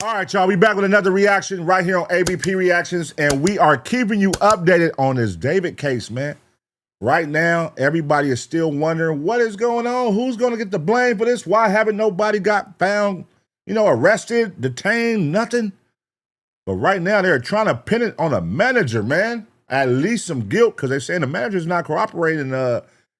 All right, y'all. We back with another reaction right here on ABP Reactions, and we are keeping you updated on this David case, man. Right now, everybody is still wondering what is going on. Who's going to get the blame for this? Why haven't nobody got found, arrested, detained, nothing? But right now, they're trying to pin it on a manager, man. At least some guilt, because they're saying the manager's not cooperating.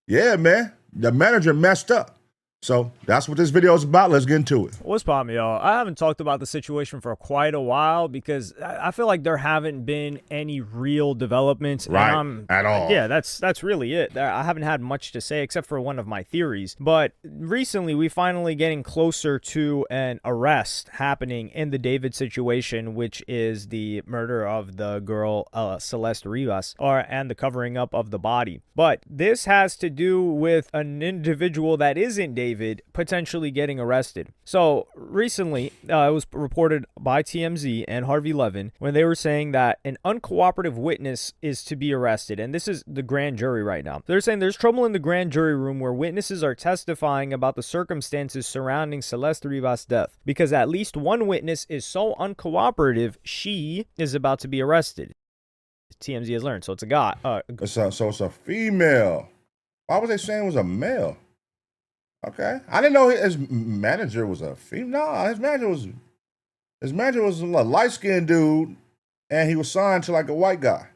Yeah, man, the manager messed up. So that's what this video is about. Let's get into it. What's poppin', y'all? I haven't talked about the situation for quite a while because I feel like there haven't been any real developments. Right, at all. Yeah, that's really it. I haven't had much to say except for one of my theories. But recently, we finally getting closer to an arrest happening in the David situation, which is the murder of the girl Celeste Rivas, and the covering up of the body. But this has to do with an individual that isn't David potentially getting arrested. So recently, it was reported by TMZ and Harvey Levin when they were saying that an uncooperative witness is to be arrested. And this is the grand jury right now. They're saying there's trouble in the grand jury room where witnesses are testifying about the circumstances surrounding Celeste Rivas' death because at least one witness is so uncooperative, she is about to be arrested. TMZ has learned. So it's a guy. So it's a female. Why was they saying it was a male? Okay, I didn't know his manager was a female. No, his manager was a light-skinned dude, and he was signed to like a white guy.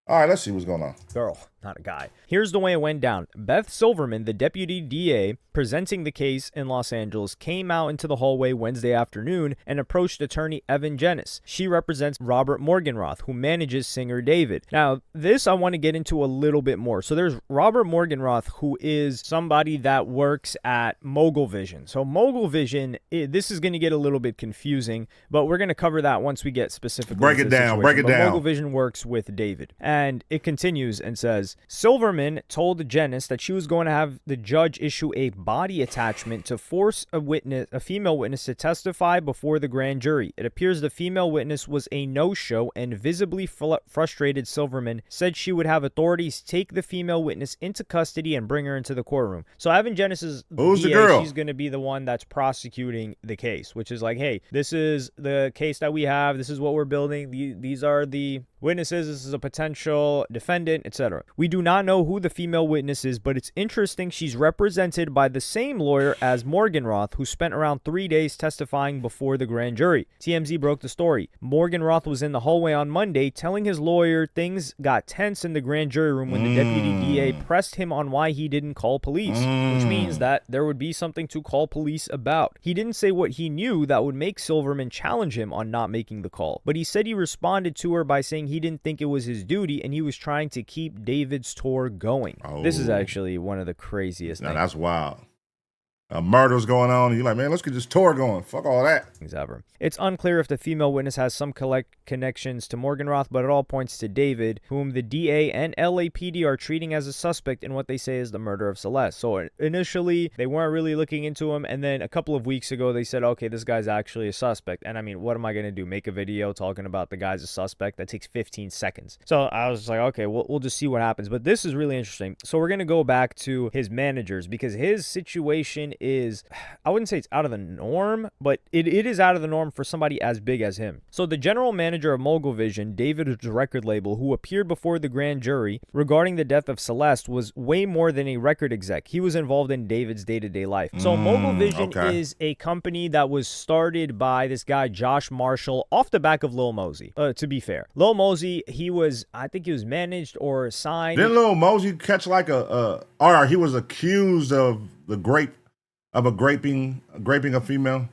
All right, let's see what's going on. Girl, not a guy. Here's the way it went down. Beth Silverman, the deputy DA presenting the case in Los Angeles, came out into the hallway Wednesday afternoon and approached attorney Evan Jennis. She represents Robert Morgenroth, who manages singer David. Now, this I want to get into a little bit more. So there's Robert Morgenroth, who is somebody that works at Mogul Vision. So Mogul Vision, this is going to get a little bit confusing, but we're going to cover that once we get specifically. Break it down. Mogul Vision works with David. And it continues and says, Silverman told Jennis that she was going to have the judge issue a body attachment to force a female witness to testify before the grand jury. It appears the female witness was a no-show, and visibly frustrated Silverman said she would have authorities take the female witness into custody and bring her into the courtroom. So Evan Jennis is who's the girl? She's going to be the one that's prosecuting the case, which is like, hey, this is the case that we have. This is what we're building. These are the witnesses. This is a potential defendant, etc. We do not know who the female witness is, but it's interesting she's represented by the same lawyer as Morgenroth, who spent around 3 days testifying before the grand jury. TMZ broke the story. Morgenroth was in the hallway on Monday telling his lawyer things got tense in the grand jury room when the deputy DA pressed him on why he didn't call police, which means that there would be something to call police about. He didn't say what he knew that would make Silverman challenge him on not making the call, but he said he responded to her by saying he didn't think it was his duty and he was trying to keep David's tour going. This is actually one of the craziest things. That's wild. A murder's going on, and you're like, man, let's get this tour going. Fuck all that. Ever. It's unclear if the female witness has some connections to Morgenroth, but it all points to David, whom the DA and LAPD are treating as a suspect in what they say is the murder of Celeste. So initially, they weren't really looking into him, and then a couple of weeks ago, they said, okay, this guy's actually a suspect. And I mean, what am I going to do? Make a video talking about the guy's a suspect? That takes 15 seconds. So I was like, okay, we'll just see what happens. But this is really interesting. So we're going to go back to his managers, because his situation is, I wouldn't say it's out of the norm, but it is out of the norm for somebody as big as him. So the general manager of Mogul Vision, David's record label, who appeared before the grand jury regarding the death of Celeste, was way more than a record exec. He was involved in David's day-to-day life. So Mogul Vision is a company that was started by this guy, Josh Marshall, off the back of Lil Mosey. To be fair, Lil Mosey, I think he was managed or signed. Didn't Lil Mosey catch like or he was accused of graping a female?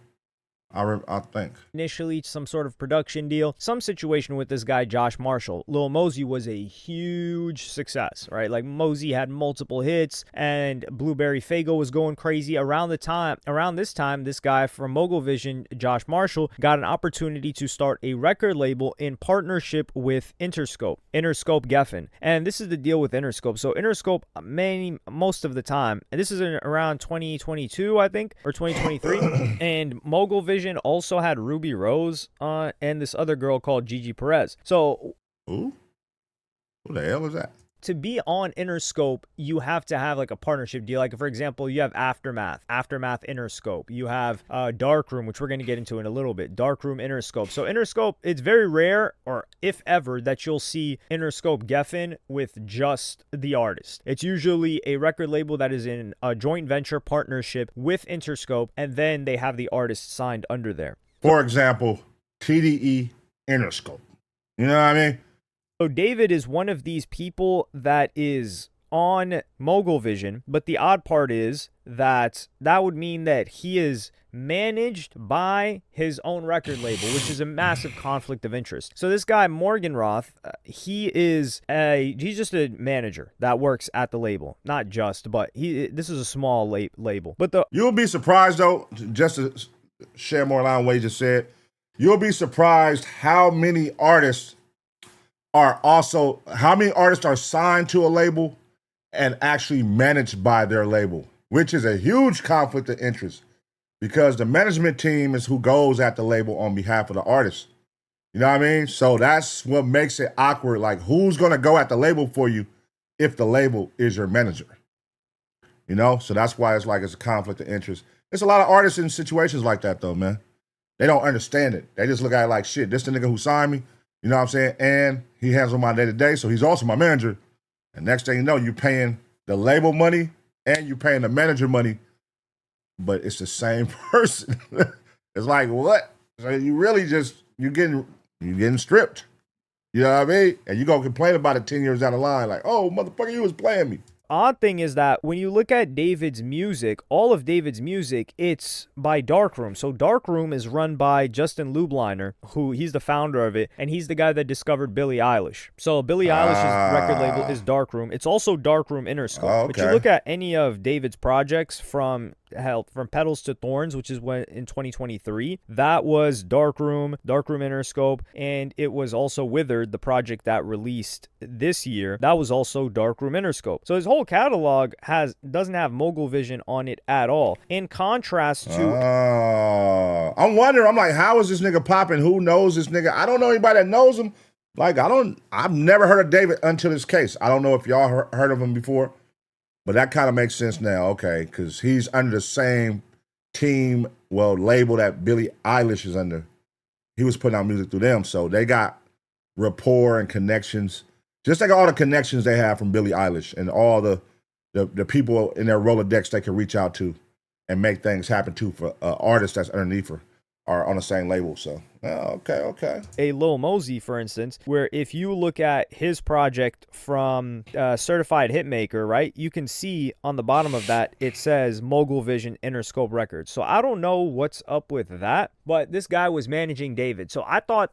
I think. Initially, some sort of production deal, some situation with this guy, Josh Marshall. Lil Mosey was a huge success, right? Like, Mosey had multiple hits, and Blueberry Faygo was going crazy. Around this time, this guy from Mogul Vision, Josh Marshall, got an opportunity to start a record label in partnership with Interscope Geffen. And this is the deal with Interscope. So Interscope, most of the time, and this is around 2022, I think, or 2023, and Mogul Vision also had Ruby Rose and this other girl called Gigi Perez. So who the hell is that? to be on Interscope, you have to have like a partnership deal. Like, for example, you have Aftermath Interscope. You have Darkroom, which we're going to get into in a little bit. Darkroom Interscope. So Interscope, it's very rare, or if ever, that you'll see Interscope Geffen with just the artist. It's usually a record label that is in a joint venture partnership with Interscope, and then they have the artist signed under there. For example, TDE Interscope. You know what I mean? So David is one of these people that is on Mogul Vision, but the odd part is that would mean that he is managed by his own record label, which is a massive conflict of interest. So this guy, Morgenroth, he's just a manager that works at the label. Not just, but this is a small label. But you'll be surprised, though, just to share more line what you just said, you'll be surprised how many artists are signed to a label and actually managed by their label, which is a huge conflict of interest because the management team is who goes at the label on behalf of the artist. You know what I mean? So that's what makes it awkward. Like, who's going to go at the label for you if the label is your manager? You know? So that's why it's a conflict of interest. There's a lot of artists in situations like that, though, man. They don't understand it. They just look at it like, shit, this the nigga who signed me. You know what I'm saying? And he handles my day-to-day, so he's also my manager. And next thing you know, you're paying the label money and you're paying the manager money, but it's the same person. It's like, what? So you really you're getting stripped. You know what I mean? And you're going to complain about it 10 years down the line, like, oh, motherfucker, you was playing me. Odd thing is that when you look at David's music, all of David's music, it's by Darkroom. So Darkroom is run by Justin Lubliner, who he's the founder of it, and he's the guy that discovered Billie Eilish. So Billie Eilish's record label is Darkroom. It's also Darkroom Interscope. Okay. But you look at any of David's projects from Petals to Thorns, which is when in 2023, that was Darkroom Interscope, and it was also Withered, the project that released this year. That was also Darkroom Interscope. So his whole catalog doesn't have Mogul Vision on it at all. In contrast to I'm wondering, I'm like, how is this nigga popping? Who knows this nigga? I don't know anybody that knows him. Like, I've never heard of David until this case. I don't know if y'all heard of him before. But that kind of makes sense now, okay, because he's under the same team, label that Billie Eilish is under. He was putting out music through them, so they got rapport and connections, just like all the connections they have from Billie Eilish and all the people in their Rolodex they can reach out to and make things happen to for artists that's underneath her are on the same label, so. Okay. A Lil Mosey, for instance, where if you look at his project from Certified Hitmaker, right, you can see on the bottom of that, it says Mogul Vision Interscope Records. So I don't know what's up with that, but this guy was managing David. So I thought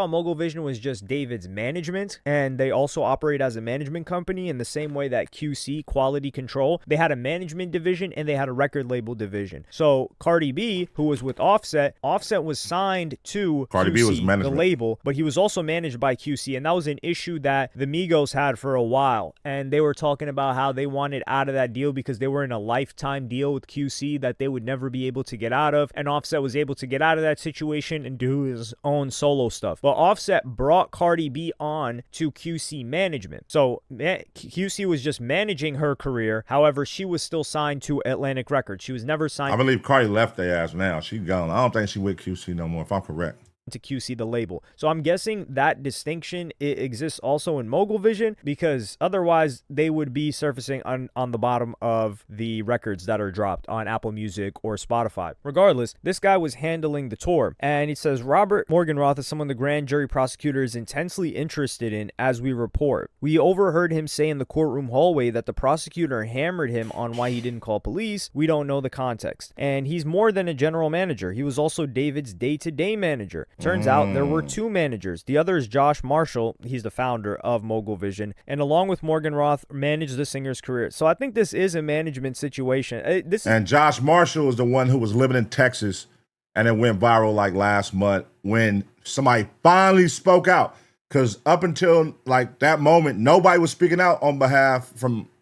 Mogul Vision was just David's management, and they also operate as a management company in the same way that QC, Quality Control, they had a management division and they had a record label division. So Cardi B, who was with Offset was signed to Cardi QC, B was the label, but he was also managed by QC, and that was an issue that the Migos had for a while, and they were talking about how they wanted out of that deal because they were in a lifetime deal with QC that they would never be able to get out of, and Offset was able to get out of that situation and do his own solo stuff. But Offset brought Cardi B on to QC management, so QC was just managing her career. However, she was still signed to Atlantic Records. She was never signed. I believe Cardi left their ass now. She's gone. I don't think she with QC no more, if I'm correct. To QC the label. So I'm guessing that distinction exists also in Mogul Vision, because otherwise they would be surfacing on the bottom of the records that are dropped on Apple Music or Spotify. Regardless, this guy was handling the tour, and he says Robert Morgenroth is someone the grand jury prosecutor is intensely interested in, as we report. We overheard him say in the courtroom hallway that the prosecutor hammered him on why he didn't call police. We don't know the context. And he's more than a general manager. He was also David's day-to-day manager. Turns out there were two managers. The other is Josh Marshall. He's the founder of Mogul Vision, and along with Morgenroth, managed the singer's career. So I think this is a management situation. And Josh Marshall is the one who was living in Texas, and it went viral like last month when somebody finally spoke out. Because up until like that moment, nobody was speaking out on behalf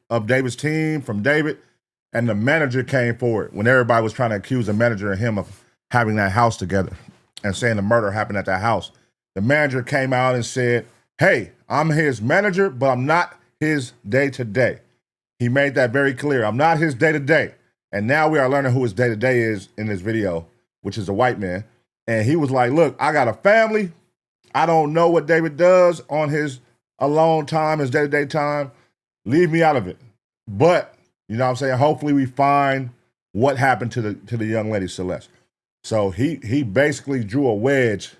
of David's team, from David, and the manager came forward when everybody was trying to accuse the manager and him of having that house together and saying the murder happened at that house. The manager came out and said, hey, I'm his manager, but I'm not his day-to-day. He made that very clear. I'm not his day-to-day. And now we are learning who his day-to-day is in this video, which is a white man. And he was like, look, I got a family. I don't know what David does on his alone time, his day-to-day time. Leave me out of it. But, you know what I'm saying? Hopefully we find what happened to the young lady, Celeste. So he basically drew a wedge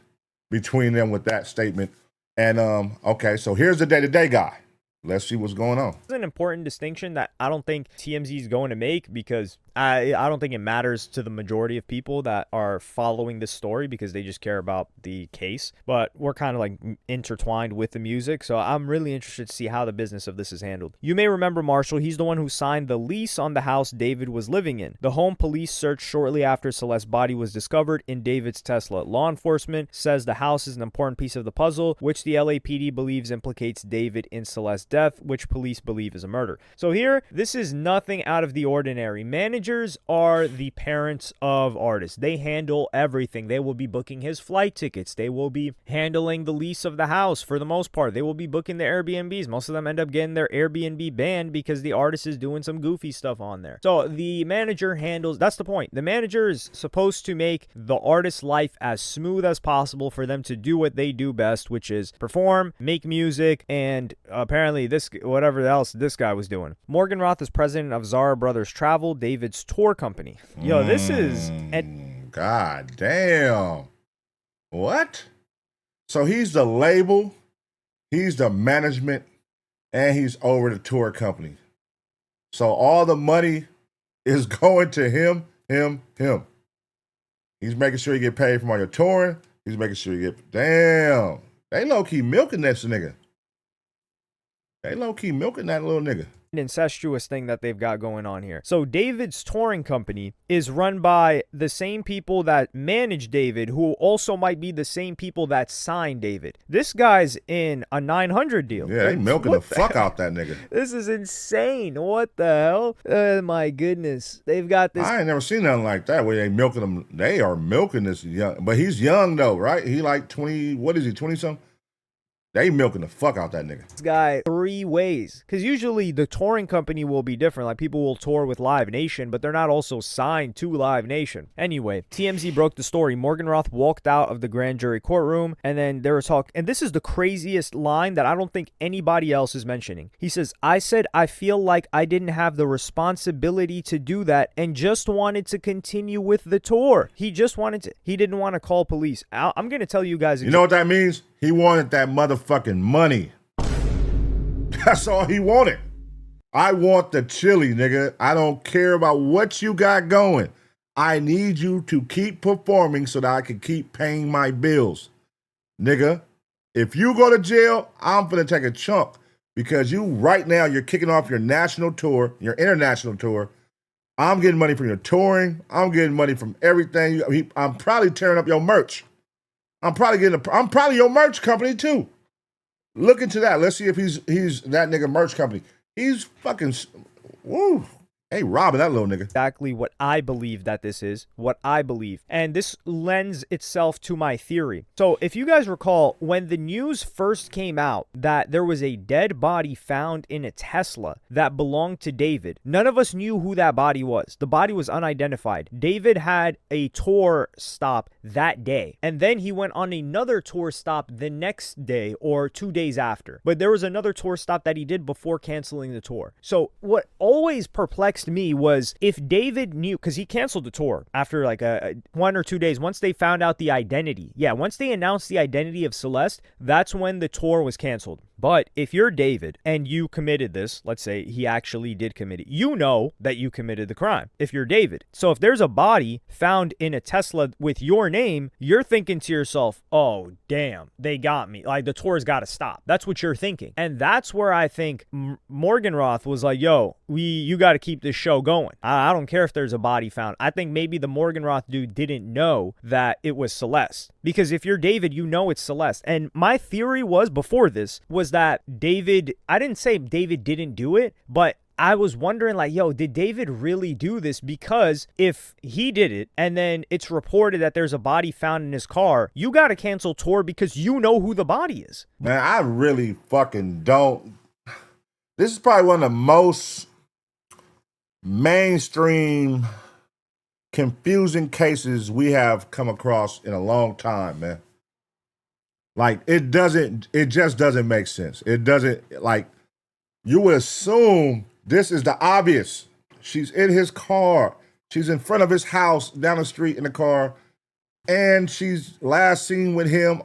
between them with that statement. And, okay, so here's the day-to-day guy. Let's see what's going on. It's an important distinction that I don't think TMZ is going to make, because I don't think it matters to the majority of people that are following this story, because they just care about the case. But we're kind of like intertwined with the music, so I'm really interested to see how the business of this is handled. You may remember Marshall. He's the one who signed the lease on the house David was living in. The home police searched shortly after Celeste's body was discovered in David's Tesla. Law enforcement says the house is an important piece of the puzzle, which the LAPD believes implicates David in Celeste's death, which police believe is a murder. So here, this is nothing out of the ordinary. Managers are the parents of artists. They handle everything. They will be booking his flight tickets. They will be handling the lease of the house for the most part. They will be booking the Airbnbs. Most of them end up getting their Airbnb banned because the artist is doing some goofy stuff on there. So the manager handles, that's the point. The manager is supposed to make the artist's life as smooth as possible for them to do what they do best, which is perform, make music, and apparently this, whatever else this guy was doing. Morgan Roth is president of Zara Brothers Travel, David's tour company. Yo, this is God damn. What? So he's the label, he's the management, and he's over the tour company. So all the money is going to him. He's making sure you get paid from all your touring. He's making sure you get, damn. They low-key milking this nigga. They low-key milking that little nigga. Incestuous thing that they've got going on here. So David's touring company is run by the same people that manage David, who also might be the same people that signed David. This guy's in a 900 deal. Yeah, they milking the fuck out that nigga. This is insane. What the hell? Oh my goodness. They've got this. I ain't never seen nothing like that where they milking him. They are milking this young, but he's young though, right? He like 20, what is he, 20 something? They milking the fuck out that nigga. This guy 3 ways. Because usually the touring company will be different. Like people will tour with Live Nation, but they're not also signed to Live Nation. Anyway, TMZ broke the story. Morgan Roth walked out of the grand jury courtroom, and then there was talk. And this is the craziest line that I don't think anybody else is mentioning. He says, I said I feel like I didn't have the responsibility to do that and just wanted to continue with the tour. He just wanted to. He didn't want to call police. I'm going to tell you guys. You know what that means? He wanted that motherfucking money. That's all he wanted. I want the chili, nigga. I don't care about what you got going. I need you to keep performing so that I can keep paying my bills. Nigga, if you go to jail, I'm finna take a chunk because you right now, you're kicking off your national tour, your international tour. I'm getting money from your touring. I'm getting money from everything. I'm probably tearing up your merch. I'm probably your merch company too. Look into that. Let's see if he's that nigga merch company. He's fucking, woo. Hey, robbing that little nigga. Exactly what I believe that this is, what I believe. And this lends itself to my theory. So if you guys recall, when the news first came out that there was a dead body found in a Tesla that belonged to David, none of us knew who that body was. The body was unidentified. David had a tour stop that day, and then he went on another tour stop the next day or 2 days after. But there was another tour stop that he did before canceling the tour. So what always perplexed me was if David knew, because he canceled the tour after like 1 or 2 days, once they found out the identity. Yeah, once they announced the identity of Celeste, that's when the tour was canceled. But if you're David and you committed this, let's say he actually did commit it, you know that you committed the crime if you're David. So if there's a body found in a Tesla with your name, you're thinking to yourself, oh, damn, they got me. Like the tour's got to stop. That's what you're thinking. And that's where I think Morgan Roth was like, yo, you got to keep this show going. I don't care if there's a body found. I think maybe the Morgan Roth dude didn't know that it was Celeste. Because if you're David, you know it's Celeste. And my theory was before this was that David, I didn't say David didn't do it, but I was wondering, like, yo, did David really do this? Because if he did it and then it's reported that there's a body found in his car, you got to cancel tour because you know who the body is. Man, I really fucking don't. This is probably one of the most mainstream confusing cases we have come across in a long time, man. Like, it just doesn't make sense. It doesn't, like, you would assume this is the obvious. She's in his car. She's in front of his house down the street in the car. And she's last seen with him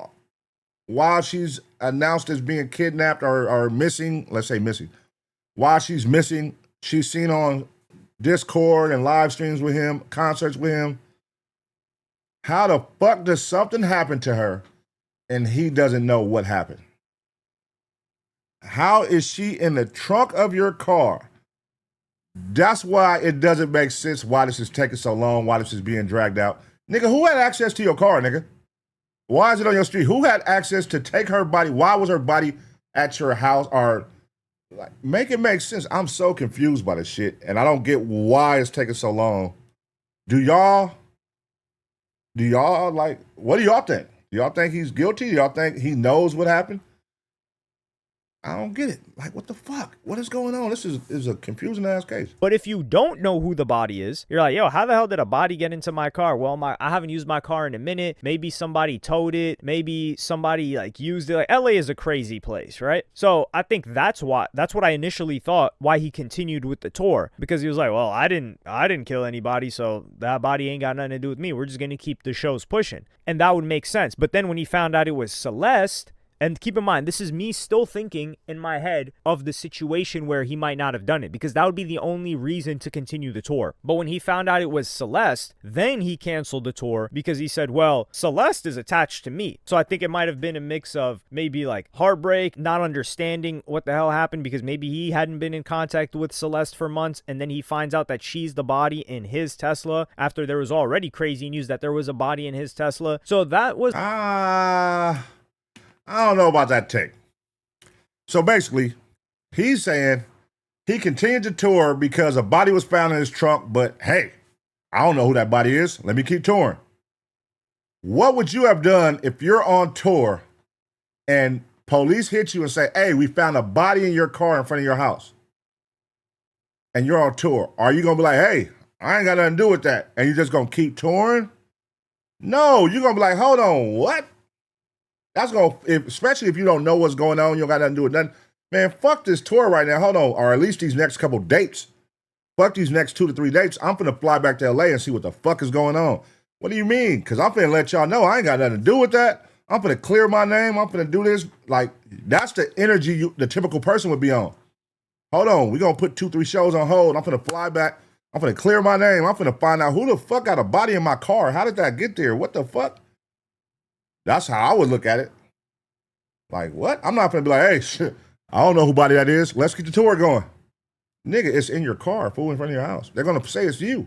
while she's announced as being kidnapped or missing. Let's say missing. While she's missing, she's seen on Discord and live streams with him, concerts with him. How the fuck does something happen to her and he doesn't know what happened? How is she in the trunk of your car? That's why it doesn't make sense why this is taking so long, why this is being dragged out. Nigga, who had access to your car, nigga? Why is it on your street? Who had access to take her body? Why was her body at your house? Or like, make it make sense. I'm so confused by this shit, and I don't get why it's taking so long. Do y'all like, what do y'all think? Do y'all think he's guilty? Do y'all think he knows what happened? I don't get it. Like, what the fuck? What is going on? This is a confusing ass case. But if you don't know who the body is, you're like, yo, how the hell did a body get into my car? Well, I haven't used my car in a minute. Maybe somebody towed it. Maybe somebody like used it. Like, LA is a crazy place, right? So I think that's what I initially thought why he continued with the tour, because he was like, well, I didn't kill anybody, so that body ain't got nothing to do with me. We're just gonna keep the shows pushing, and that would make sense. But then when he found out it was Celeste. And keep in mind, this is me still thinking in my head of the situation where he might not have done it, because that would be the only reason to continue the tour. But when he found out it was Celeste, then he canceled the tour because he said, well, Celeste is attached to me. So I think it might have been a mix of maybe like heartbreak, not understanding what the hell happened, because maybe he hadn't been in contact with Celeste for months, and then he finds out that she's the body in his Tesla after there was already crazy news that there was a body in his Tesla. So that was... I don't know about that take. So basically, he's saying he continued to tour because a body was found in his trunk, but hey, I don't know who that body is. Let me keep touring. What would you have done if you're on tour and police hit you and say, hey, we found a body in your car in front of your house, and you're on tour? Are you going to be like, hey, I ain't got nothing to do with that, and you're just going to keep touring? No, you're going to be like, hold on, what? That's going to, especially if you don't know what's going on, you don't got nothing to do with nothing. Man, fuck this tour right now. Hold on. Or at least these next couple dates. Fuck these next 2 to 3 dates. I'm finna fly back to LA and see what the fuck is going on. What do you mean? Because I'm finna let y'all know I ain't got nothing to do with that. I'm finna clear my name. I'm finna do this. Like, that's the energy the typical person would be on. Hold on. We're going to put 2, 3 shows on hold. I'm finna fly back. I'm finna clear my name. I'm finna find out who the fuck got a body in my car. How did that get there? What the fuck? That's how I would look at it. Like, what? I'm not going to be like, hey, shit, I don't know who body that is. Let's get the tour going. Nigga, it's in your car, fool, in front of your house. They're going to say it's you.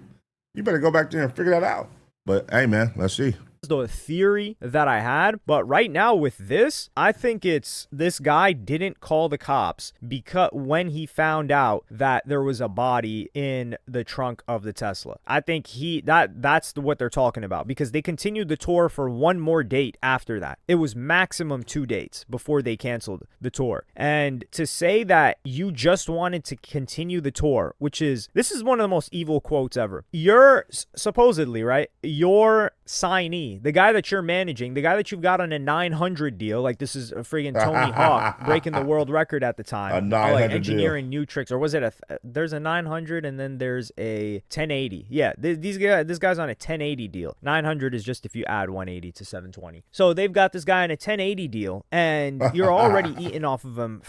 You better go back there and figure that out. But, hey, man, let's see. The theory that I had, but right now with this, I think it's this guy didn't call the cops because when he found out that there was a body in the trunk of the Tesla. I think that's what they're talking about, because they continued the tour for one more date after that. It was maximum 2 dates before they canceled the tour. And to say that you just wanted to continue the tour, this is one of the most evil quotes ever. You're supposedly, right? Your signee, the guy that you're managing, the guy that you've got on a 900 deal, like this is a friggin' Tony Hawk breaking the world record at the time. A 900 like engineering new tricks, or was it there's a 900 and then there's a 1080. Yeah, this guy's on a 1080 deal. 900 is just if you add 180 to 720. So they've got this guy on a 1080 deal, and you're already eating off of him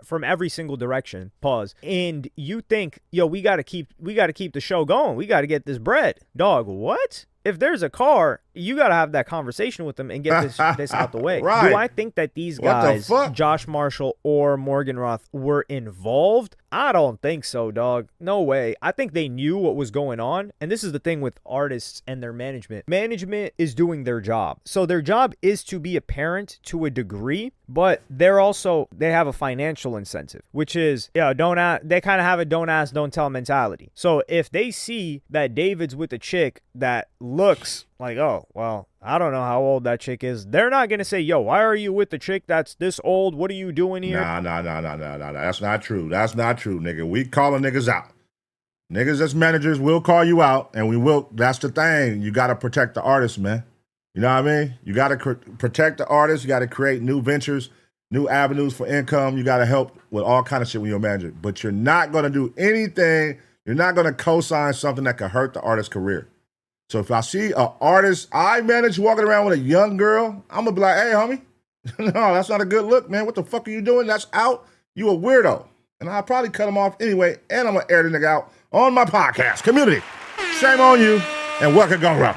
from every single direction. Pause. And you think, yo, we gotta keep the show going. We gotta get this bread. Dog, what? If there's a car you got to have that conversation with them and get this out the way. Right. Do I think that these What the guys, fuck? Josh Marshall or Morgan Roth, were involved? I don't think so, dog. No way. I think they knew what was going on. And this is the thing with artists and their management. Management is doing their job. So their job is to be a parent to a degree, but they have a financial incentive, which is, they kind of have a don't ask, don't tell mentality. So if they see that David's with a chick that looks like, oh, well, I don't know how old that chick is, they're not going to say, yo, why are you with the chick that's this old? What are you doing here? Nah. That's not true. That's not true, nigga. We calling niggas out. Niggas as managers will call you out, and we will. That's the thing. You got to protect the artist, man. You know what I mean? You got to protect the artist. You got to create new ventures, new avenues for income. You got to help with all kind of shit when you're a manager. But you're not going to do anything. You're not going to co-sign something that could hurt the artist's career. So if I see an artist I manage walking around with a young girl, I'm going to be like, hey, homie, no, that's not a good look, man. What the fuck are you doing? That's out. You a weirdo. And I'll probably cut him off anyway, and I'm going to air the nigga out on my podcast. Community, shame on you, and what could go wrong?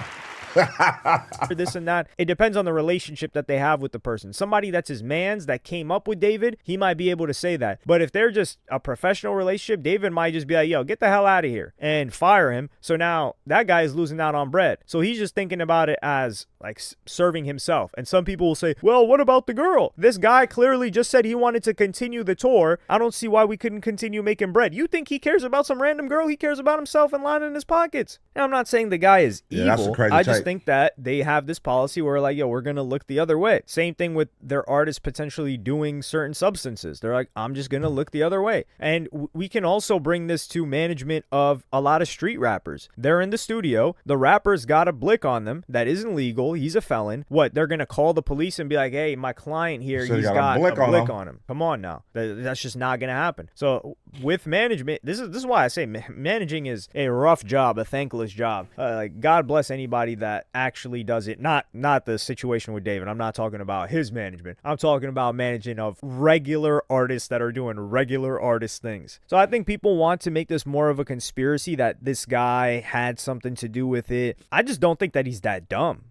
This and that. It depends on the relationship that they have with the person. Somebody that's his man's that came up with David, he might be able to say that. But if they're just a professional relationship, David might just be like, yo, get the hell out of here and fire him. So now that guy is losing out on bread. So he's just thinking about it as like serving himself. And some people will say, well, what about the girl? This guy clearly just said he wanted to continue the tour. I don't see why we couldn't continue making bread. You think he cares about some random girl? He cares about himself and lining his pockets. And I'm not saying the guy is evil. That's a crazy I just take. think that they have this policy where like, yo, we're going to look the other way. Same thing with their artists potentially doing certain substances. They're like, I'm just going to look the other way. And we can also bring this to management of a lot of street rappers. They're in the studio. The rapper's got a blick on them that isn't legal. He's a felon. What? They're going to call the police and be like, hey, my client here, So he's got got a blick on him. Come on now. That's just not going to happen. So with management, this is why I say managing is a rough job, a thankless job. Like God bless anybody that actually does it. Not the situation with David. I'm not talking about his management. I'm talking about managing of regular artists that are doing regular artist things. So I think people want to make this more of a conspiracy that this guy had something to do with it. I just don't think that he's that dumb.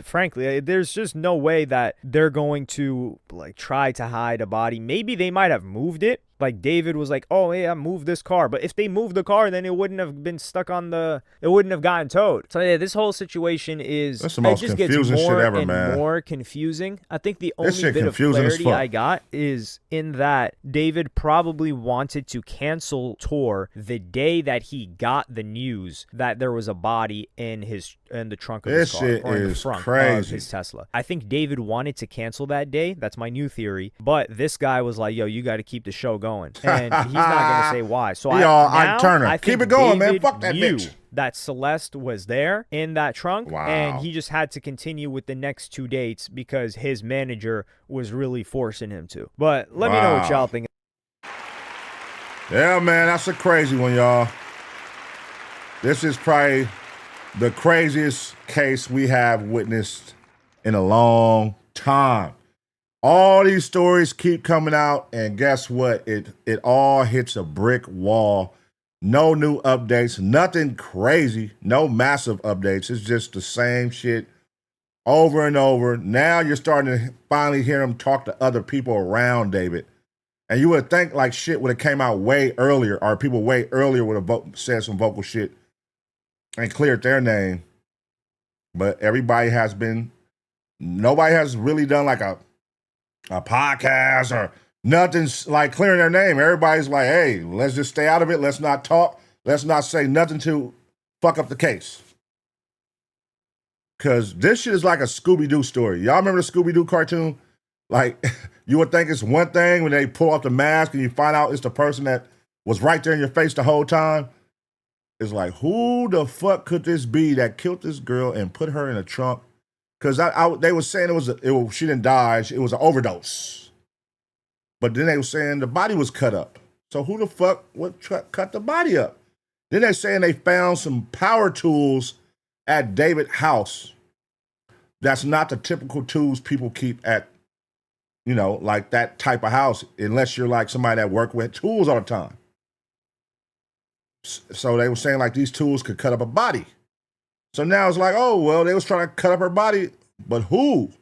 Frankly, there's just no way that they're going to like try to hide a body. Maybe they might have moved it. Like David was like, oh, yeah, move this car. But if they moved the car, then it wouldn't have been stuck on it wouldn't have gotten towed. So yeah, this whole situation is, that's the most it just confusing gets more shit ever, and man. more confusing. I think the only shit bit of confusing as clarity fuck. I got is in that David probably wanted to cancel tour the day that he got the news that there was a body in the trunk of his car, shit or in the is front of crazy. his Tesla. I think David wanted to cancel that day. That's my new theory. But this guy was like, yo, you got to keep the show going. And he's not going to say why. So Ike Turner. I Keep think it going, man. David Fuck that knew bitch. that Celeste was there in that trunk. Wow. And he just had to continue with the next 2 dates because his manager was really forcing him to. But let me know what y'all think. Yeah, man, that's a crazy one, y'all. This is probably the craziest case we have witnessed in a long time. All these stories keep coming out, and guess what? It all hits a brick wall. No new updates, nothing crazy, no massive updates. It's just the same shit over and over. Now you're starting to finally hear him talk to other people around David. And you would think like shit would have came out way earlier, or people way earlier would have said some vocal shit and cleared their name. But nobody has really done like a podcast or nothing's like clearing their name. Everybody's like, hey, let's just stay out of it. Let's not talk. Let's not say nothing to fuck up the case. Because this shit is like a Scooby-Doo story. Y'all remember the Scooby-Doo cartoon? Like, you would think it's one thing when they pull off the mask and you find out it's the person that was right there in your face the whole time. It's like, who the fuck could this be that killed this girl and put her in a trunk? Because they were saying she didn't die. It was an overdose. But then they were saying the body was cut up. So who the fuck would cut the body up? Then they're saying they found some power tools at David's house. That's not the typical tools people keep at, like that type of house, unless you're like somebody that work with tools all the time. So they were saying like these tools could cut up a body. So now it's like, oh, well, they was trying to cut up her body, but who?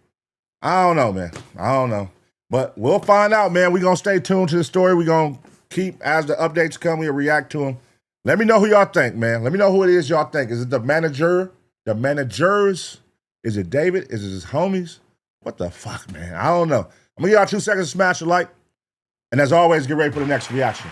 I don't know, man. I don't know. But we'll find out, man. We're going to stay tuned to the story. We're going to keep, as the updates come, we'll react to them. Let me know who y'all think, man. Let me know who it is y'all think. Is it the manager? The managers? Is it David? Is it his homies? What the fuck, man? I don't know. I'm going to give y'all 2 seconds to smash a like. And as always, get ready for the next reaction.